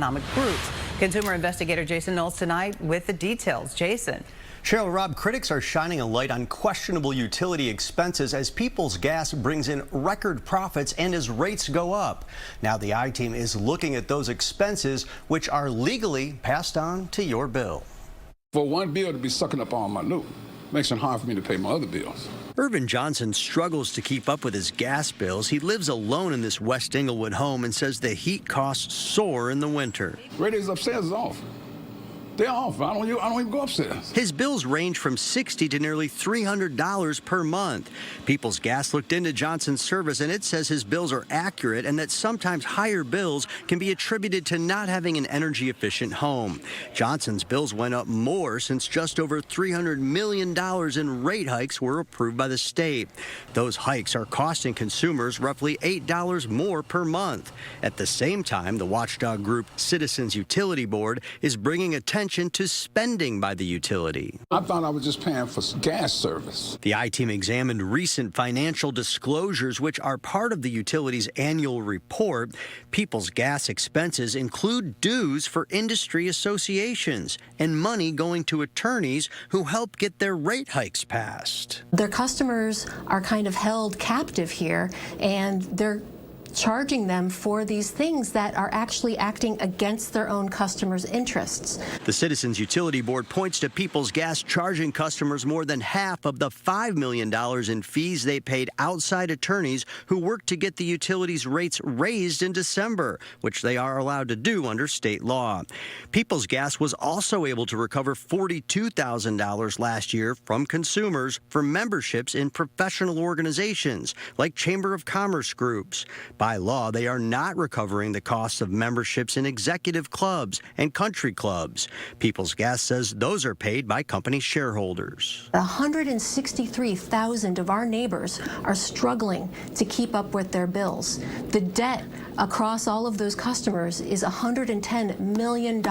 economic groups. Consumer investigator Jason Knowles tonight with the details. Jason. Cheryl, Rob, critics are shining a light on questionable utility expenses as Peoples Gas brings in record profits and as rates go up. Now the I-Team is looking at those expenses which are legally passed on to your bill. For one bill to be sucking up all my loot makes it hard for me to pay my other bills. Irvin Johnson struggles to keep up with his gas bills. He lives alone in this West Englewood home and says the heat costs soar in the winter. Radiators upstairs is off. They're off. I don't even go upstairs. His bills range from $60 to nearly $300 per month. Peoples Gas looked into Johnson's service, and it says his bills are accurate and that sometimes higher bills can be attributed to not having an energy-efficient home. Johnson's bills went up more since just over $300 million in rate hikes were approved by the state. Those hikes are costing consumers roughly $8 more per month. At the same time, the watchdog group Citizens Utility Board is bringing attention to spending by the utility. I thought I was just paying for gas service. The I-Team examined recent financial disclosures, which are part of the utility's annual report. Peoples Gas expenses include dues for industry associations and money going to attorneys who help get their rate hikes passed. Their customers are kind of held captive here, and they're charging them for these things that are actually acting against their own customers' interests. The Citizens Utility Board points to Peoples Gas charging customers more than half of the $5 million in fees they paid outside attorneys who worked to get the utility's rates raised in December, which they are allowed to do under state law. Peoples Gas was also able to recover $42,000 last year from consumers for memberships in professional organizations like Chamber of Commerce groups. By law, they are not recovering the costs of memberships in executive clubs and country clubs. Peoples Gas says those are paid by company shareholders. 163,000 of our neighbors are struggling to keep up with their bills. The debt across all of those customers is $110 million.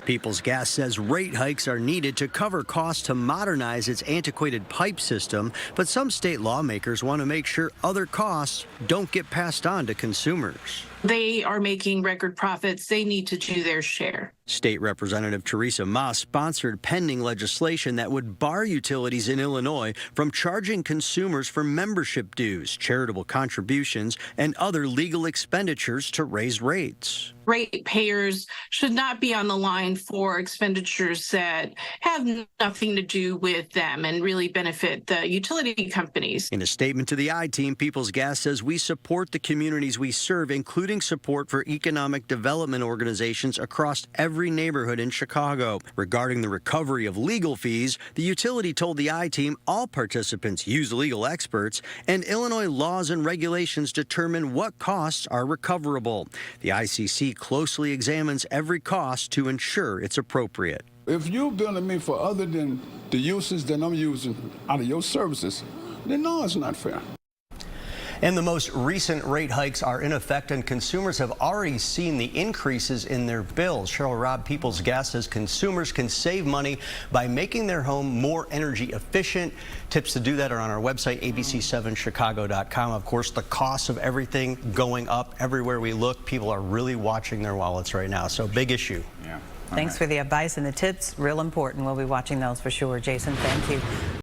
Peoples Gas says rate hikes are needed to cover costs to modernize its antiquated pipe system, but some state lawmakers want to make sure other costs don't get passed on to consumers. They are making record profits. They need to do their share. State Representative Teresa Ma sponsored pending legislation that would bar utilities in Illinois from charging consumers for membership dues, charitable contributions, and other legal expenditures to raise rates. Ratepayers should not be on the line for expenditures that have nothing to do with them and really benefit the utility companies. In a statement to the I-Team, Peoples Gas says we support the communities we serve, including support for economic development organizations across every neighborhood in Chicago. Regarding the recovery of legal fees, the utility told the I-Team all participants use legal experts, and Illinois laws and regulations determine what costs are recoverable. The ICC closely examines every cost to ensure it's appropriate. If you're billing me for other than the uses that I'm using out of your services, then no, it's not fair. And the most recent rate hikes are in effect, and consumers have already seen the increases in their bills. Cheryl, Rob, Peoples Gas says consumers can save money by making their home more energy efficient. Tips to do that are on our website, abc7chicago.com. Of course, the cost of everything going up everywhere we look. People are really watching their wallets right now, so big issue. Thanks for the advice and the tips. Real important. We'll be watching those for sure. Jason, thank you.